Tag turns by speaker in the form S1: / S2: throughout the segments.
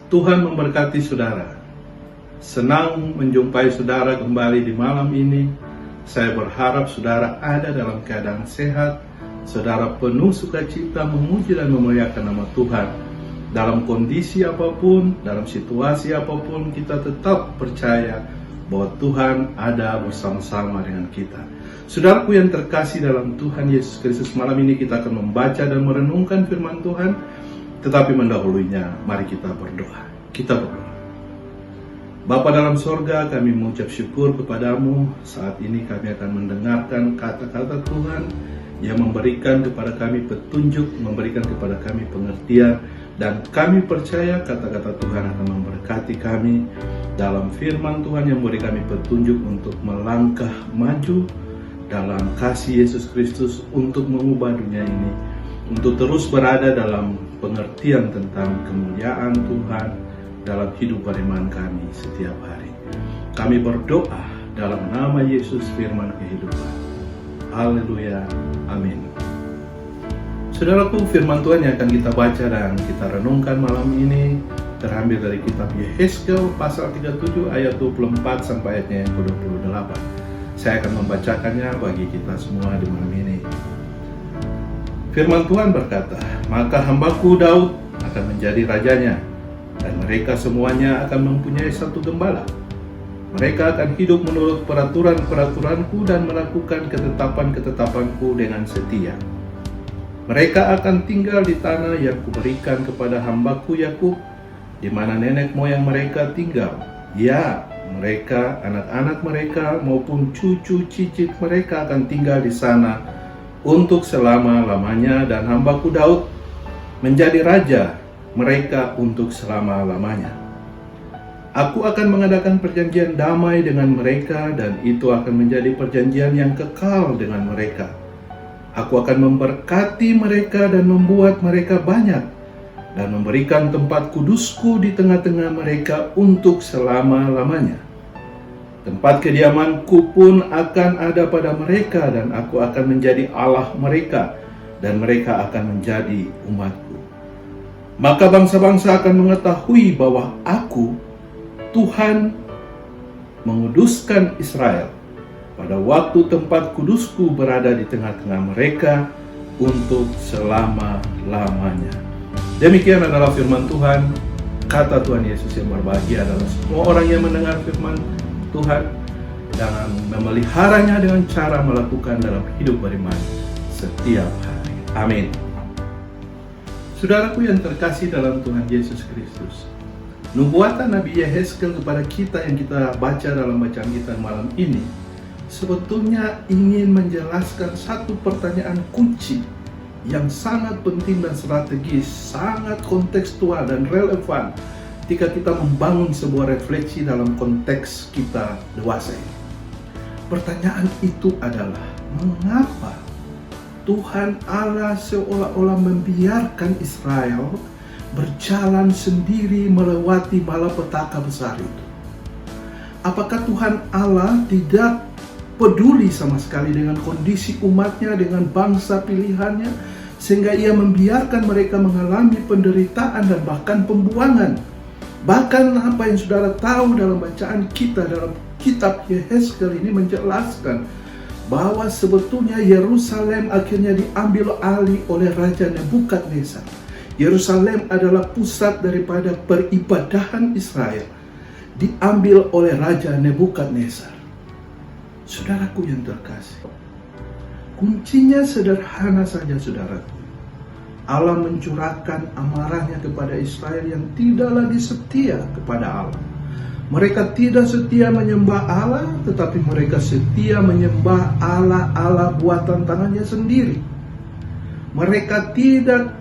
S1: Tuhan memberkati saudara. Senang menjumpai saudara kembali di malam ini. Saya berharap saudara ada dalam keadaan sehat, saudara penuh sukacita memuji dan memuliakan nama Tuhan. Dalam kondisi apapun, dalam situasi apapun, kita tetap percaya bahwa Tuhan ada bersama-sama dengan kita. Saudaraku yang terkasih dalam Tuhan Yesus Kristus, malam ini kita akan membaca dan merenungkan firman Tuhan. Tetapi mendahulunya, mari kita berdoa. Kita berdoa. Bapa dalam sorga, kami mengucap syukur kepadamu. Saat ini kami akan mendengarkan kata-kata Tuhan yang memberikan kepada kami petunjuk, memberikan kepada kami pengertian. Dan kami percaya kata-kata Tuhan akan memberkati kami dalam firman Tuhan yang memberi kami petunjuk untuk melangkah maju dalam kasih Yesus Kristus untuk mengubah dunia ini, untuk terus berada dalam pengertian tentang kemuliaan Tuhan dalam hidup beriman kami setiap hari. Kami berdoa dalam nama Yesus, firman kehidupan. Haleluya, amin. Saudaraku, firman Tuhan yang akan kita baca dan kita renungkan malam ini terambil dari kitab Yehezkel pasal 37 ayat 24 sampai ayatnya yang ke-28. Saya akan membacakannya bagi kita semua di malam ini. Firman Tuhan berkata, maka hambaku Daud akan menjadi rajanya, dan mereka semuanya akan mempunyai satu gembala. Mereka akan hidup menurut peraturan-peraturanku dan melakukan ketetapan-ketetapanku dengan setia. Mereka akan tinggal di tanah yang kuberikan kepada hambaku Yakub, di mana nenek moyang mereka tinggal. Ya, mereka, anak-anak mereka maupun cucu cicit mereka akan tinggal di sana untuk selama-lamanya, dan hambaku Daud menjadi raja mereka untuk selama-lamanya. Aku akan mengadakan perjanjian damai dengan mereka, dan itu akan menjadi perjanjian yang kekal dengan mereka. Aku akan memberkati mereka dan membuat mereka banyak, dan memberikan tempat kudusku di tengah-tengah mereka untuk selama-lamanya. Tempat kediamanku pun akan ada pada mereka, dan aku akan menjadi Allah mereka, dan mereka akan menjadi umatku. Maka bangsa-bangsa akan mengetahui bahwa aku, Tuhan, menguduskan Israel pada waktu tempat kudusku berada di tengah-tengah mereka untuk selama-lamanya. Demikian adalah firman Tuhan. Kata Tuhan Yesus yang berbahagia adalah semua orang yang mendengar firman Tuhan dan memeliharanya dengan cara melakukan dalam hidup beriman setiap hari. Amin. Saudaraku yang terkasih dalam Tuhan Yesus Kristus, nubuatan Nabi Yehezkel kepada kita yang kita baca dalam bacaan kita malam ini sebetulnya ingin menjelaskan satu pertanyaan kunci yang sangat penting dan strategis, sangat kontekstual dan relevan ketika kita membangun sebuah refleksi dalam konteks kita dewasa ini. Pertanyaan itu adalah, mengapa Tuhan Allah seolah-olah membiarkan Israel berjalan sendiri melewati malapetaka besar itu? Apakah Tuhan Allah tidak peduli sama sekali dengan kondisi umatnya, dengan bangsa pilihannya, sehingga ia membiarkan mereka mengalami penderitaan dan bahkan pembuangan? Bahkan apa yang saudara tahu dalam bacaan kita dalam kitab Yehezkel ini menjelaskan bahwa sebetulnya Yerusalem akhirnya diambil alih oleh Raja Nebukadnezar. Yerusalem adalah pusat daripada peribadahan Israel, diambil oleh Raja Nebukadnezar. Saudaraku yang terkasih, kuncinya sederhana saja saudaraku. Allah mencurahkan amarahnya kepada Israel yang tidak lagi setia kepada Allah. Mereka tidak setia menyembah Allah, tetapi mereka setia menyembah Allah buatan tangannya sendiri. Mereka tidak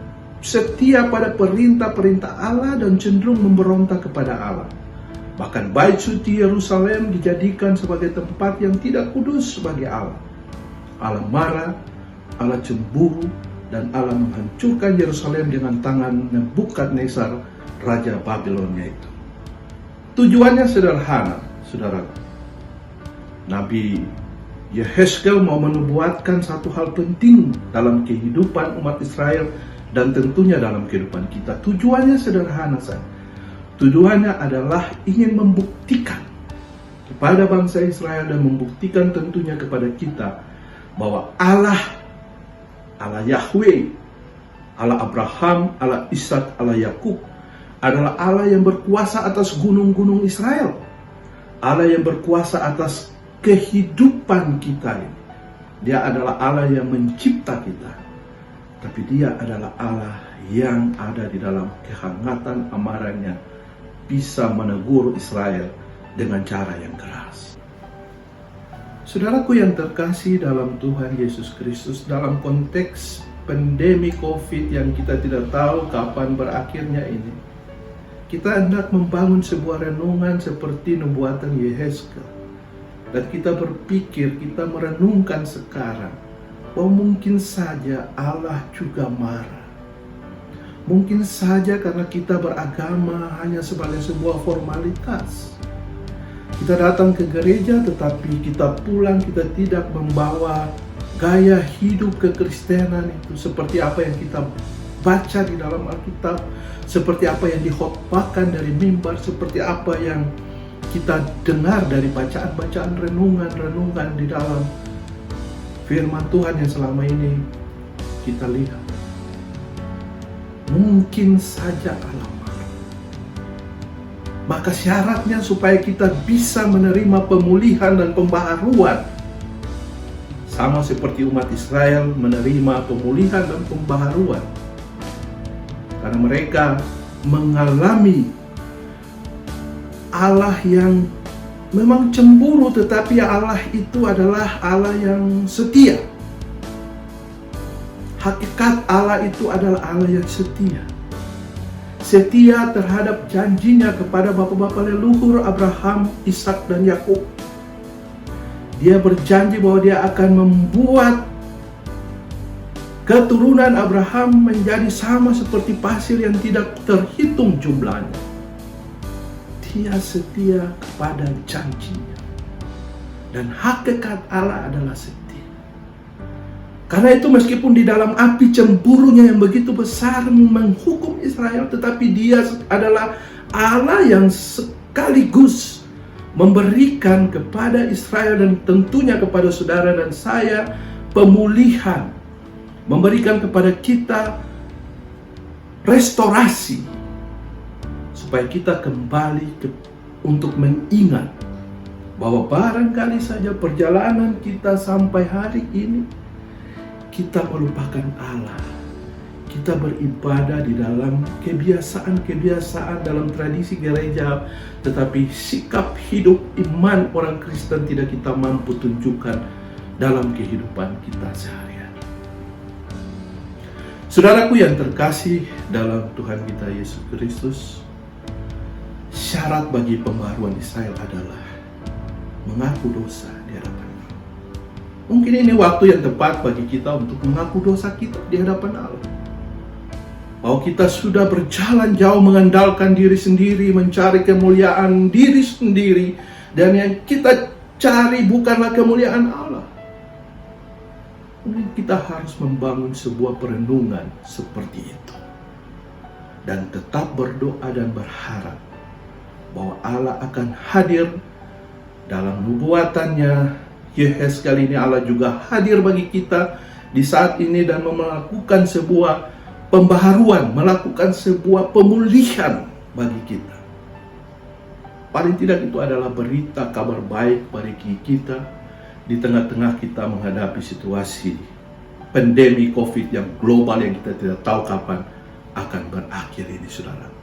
S1: setia pada perintah-perintah Allah dan cenderung memberontak kepada Allah. Bahkan bait suci Yerusalem dijadikan sebagai tempat yang tidak kudus bagi Allah. Allah marah, Allah cemburu, dan Allah menghancurkan Yerusalem dengan tangan Nebukadnezar, Raja Babilonia itu. Tujuannya sederhana, saudara. Nabi Yehezkel mau menubuatkan satu hal penting dalam kehidupan umat Israel dan tentunya dalam kehidupan kita. Tujuannya sederhana saja. Tujuannya adalah ingin membuktikan kepada bangsa Israel dan membuktikan tentunya kepada kita bahwa Allah Yahweh, Allah Abraham, Allah Ishak, Allah Yakub adalah Allah yang berkuasa atas gunung-gunung Israel. Allah yang berkuasa atas kehidupan kita ini. Dia adalah Allah yang mencipta kita. Tapi dia adalah Allah yang ada di dalam kehangatan amarahnya, bisa menegur Israel dengan cara yang keras. Saudaraku yang terkasih dalam Tuhan Yesus Kristus, dalam konteks pandemi COVID yang kita tidak tahu kapan berakhirnya ini, kita hendak membangun sebuah renungan seperti nubuatan Yehezkel. Dan kita berpikir, kita merenungkan sekarang bahwa mungkin saja Allah juga marah. Mungkin saja karena kita beragama hanya sebagai sebuah formalitas. Kita datang ke gereja tetapi kita pulang, kita tidak membawa gaya hidup kekristenan itu seperti apa yang kita baca di dalam Alkitab, seperti apa yang dikhotbahkan dari mimbar, seperti apa yang kita dengar dari bacaan-bacaan renungan-renungan di dalam firman Tuhan yang selama ini kita lihat. Mungkin saja Allah marah. Maka syaratnya supaya kita bisa menerima pemulihan dan pembaharuan, sama seperti umat Israel menerima pemulihan dan pembaharuan, karena mereka mengalami Allah yang memang cemburu, tetapi Allah itu adalah Allah yang setia. Hakikat Allah itu adalah Allah yang setia. Setia terhadap janjinya kepada bapak-bapak leluhur Abraham, Ishak, dan Yakub. Dia berjanji bahwa dia akan membuat keturunan Abraham menjadi sama seperti pasir yang tidak terhitung jumlahnya. Dia setia kepada janjinya. Dan hakikat Allah adalah setia. Karena itu meskipun di dalam api cemburunya yang begitu besar menghukum Israel, tetapi dia adalah Allah yang sekaligus memberikan kepada Israel dan tentunya kepada saudara dan saya pemulihan. Memberikan kepada kita restorasi. Supaya kita kembali untuk mengingat bahwa barangkali saja perjalanan kita sampai hari ini kita melupakan Allah. Kita beribadah di dalam kebiasaan-kebiasaan dalam tradisi gereja, tetapi sikap hidup iman orang Kristen tidak kita mampu tunjukkan dalam kehidupan kita sehari-hari. Saudaraku yang terkasih dalam Tuhan kita Yesus Kristus, syarat bagi pembaharuan Israel adalah mengaku dosa di hadapan Allah. Mungkin ini waktu yang tepat bagi kita untuk mengaku dosa kita di hadapan Allah. Bahwa kita sudah berjalan jauh mengandalkan diri sendiri, mencari kemuliaan diri sendiri, dan yang kita cari bukanlah kemuliaan Allah. Mungkin kita harus membangun sebuah perenungan seperti itu. Dan tetap berdoa dan berharap bahwa Allah akan hadir dalam nubuatannya. Yehezkel ini Allah juga hadir bagi kita di saat ini dan melakukan sebuah pembaharuan, melakukan sebuah pemulihan bagi kita. Paling tidak itu adalah berita kabar baik bagi kita di tengah-tengah kita menghadapi situasi pandemi COVID yang global yang kita tidak tahu kapan akan berakhir ini, saudara.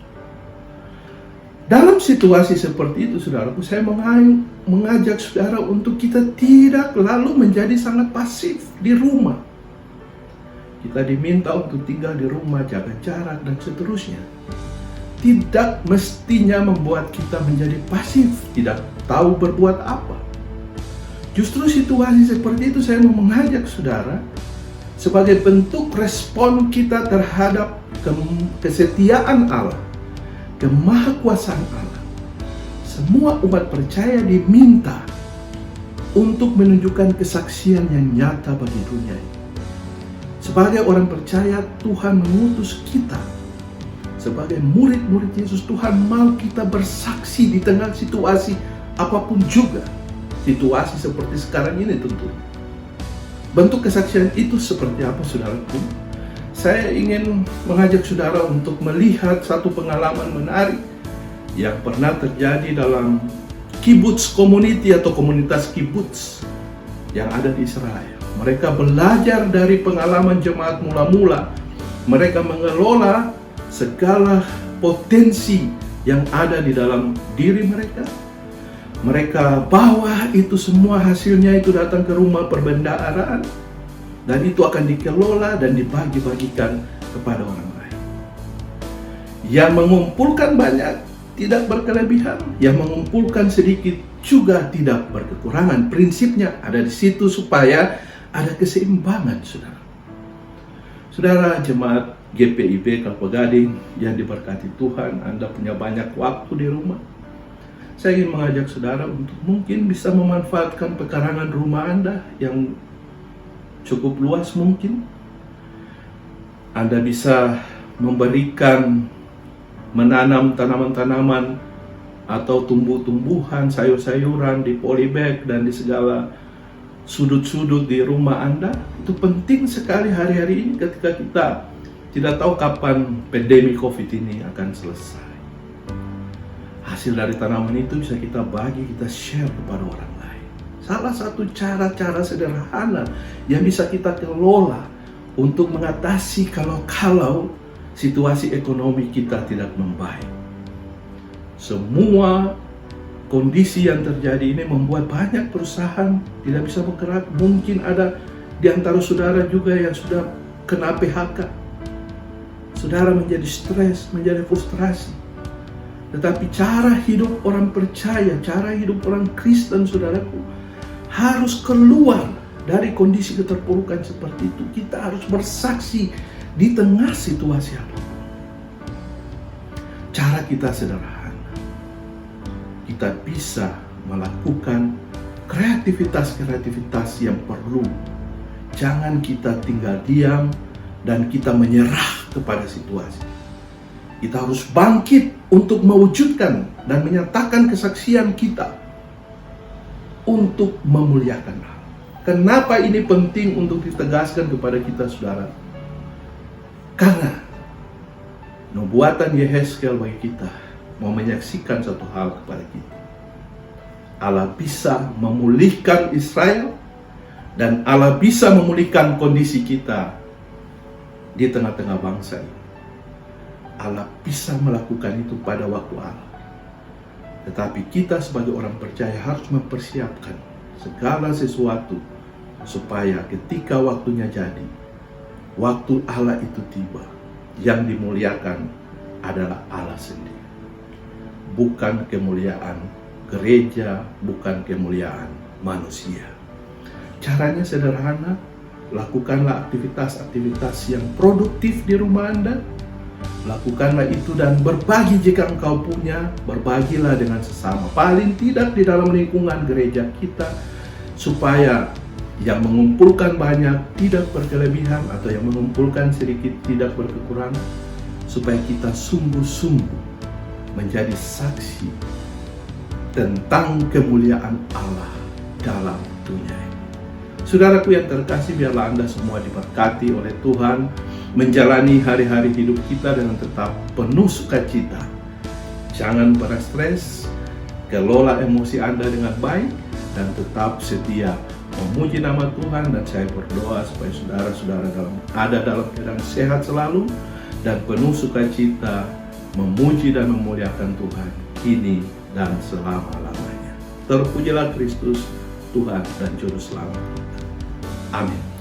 S1: Dalam situasi seperti itu, saudaraku, saya mengajak saudara untuk kita tidak lalu menjadi sangat pasif di rumah. Kita diminta untuk tinggal di rumah, jaga jarak, dan seterusnya. Tidak mestinya membuat kita menjadi pasif, tidak tahu berbuat apa. Justru situasi seperti itu saya mau mengajak saudara, sebagai bentuk respon kita terhadap kesetiaan Allah, kemahakuasaan Allah. Semua umat percaya diminta untuk menunjukkan kesaksian yang nyata bagi dunia ini. Sebagai orang percaya, Tuhan mengutus kita. Sebagai murid-murid Yesus, Tuhan mau kita bersaksi di tengah situasi apapun juga. Situasi seperti sekarang ini tentu. Bentuk kesaksian itu seperti apa, saudaraku? Saya ingin mengajak saudara untuk melihat satu pengalaman menarik yang pernah terjadi dalam kibbutz community atau komunitas kibbutz yang ada di Israel. Mereka belajar dari pengalaman jemaat mula-mula. Mereka mengelola segala potensi yang ada di dalam diri mereka. Mereka bawa itu semua, hasilnya itu datang ke rumah perbendaharaan, dan itu akan dikelola dan dibagi-bagikan kepada orang lain. Yang mengumpulkan banyak tidak berkelebihan, yang mengumpulkan sedikit juga tidak berkekurangan. Prinsipnya ada di situ supaya ada keseimbangan, saudara. Saudara jemaat GPIB Kelapa Gading yang diberkati Tuhan, Anda punya banyak waktu di rumah. Saya ingin mengajak saudara untuk mungkin bisa memanfaatkan pekarangan rumah Anda yang cukup luas mungkin. Anda bisa memberikan, menanam tanaman-tanaman atau tumbuh-tumbuhan, sayur-sayuran di polybag dan di segala sudut-sudut di rumah Anda. Itu penting sekali hari-hari ini ketika kita tidak tahu kapan pandemi COVID ini akan selesai. Hasil dari tanaman itu bisa kita bagi, kita share kepada orang lain. Salah satu cara-cara sederhana yang bisa kita kelola untuk mengatasi kalau situasi ekonomi kita tidak membaik. Semua kondisi yang terjadi ini membuat banyak perusahaan tidak bisa bergerak. Mungkin ada di antara saudara juga yang sudah kena PHK. Saudara menjadi stres, menjadi frustrasi. Tetapi cara hidup orang percaya, cara hidup orang Kristen, saudaraku, harus keluar dari kondisi keterpurukan seperti itu. Kita harus bersaksi di tengah situasi apapun. Cara kita sederhana. Kita bisa melakukan kreativitas yang perlu. Jangan kita tinggal diam dan kita menyerah kepada situasi. Kita harus bangkit untuk mewujudkan dan menyatakan kesaksian kita untuk memuliakan Allah. Kenapa ini penting untuk ditegaskan kepada kita, saudara? Karena nubuatan Yehezkel bagi kita mau menyaksikan satu hal kepada kita. Allah bisa memulihkan Israel dan Allah bisa memulihkan kondisi kita di tengah-tengah bangsa ini. Allah bisa melakukan itu pada waktu Allah. Tetapi kita sebagai orang percaya harus mempersiapkan segala sesuatu supaya ketika waktunya jadi, waktu Allah itu tiba, yang dimuliakan adalah Allah sendiri. Bukan kemuliaan gereja, bukan kemuliaan manusia. Caranya sederhana, lakukanlah aktivitas-aktivitas yang produktif di rumah Anda. Lakukanlah itu dan berbagi jika engkau punya, berbagilah dengan sesama. Paling tidak di dalam lingkungan gereja kita, supaya yang mengumpulkan banyak tidak berkelebihan atau yang mengumpulkan sedikit tidak berkekurangan, supaya kita sungguh-sungguh menjadi saksi tentang kemuliaan Allah dalam dunia ini. Saudaraku yang terkasih, biarlah Anda semua diberkati oleh Tuhan, menjalani hari-hari hidup kita dengan tetap penuh sukacita. Jangan pernah stres, kelola emosi Anda dengan baik, dan tetap setia memuji nama Tuhan. Dan saya berdoa supaya saudara-saudara ada dalam keadaan sehat selalu dan penuh sukacita, memuji dan memuliakan Tuhan kini dan selama-lamanya. Terpujilah Kristus, Tuhan dan Juru Selamat kita. Amin.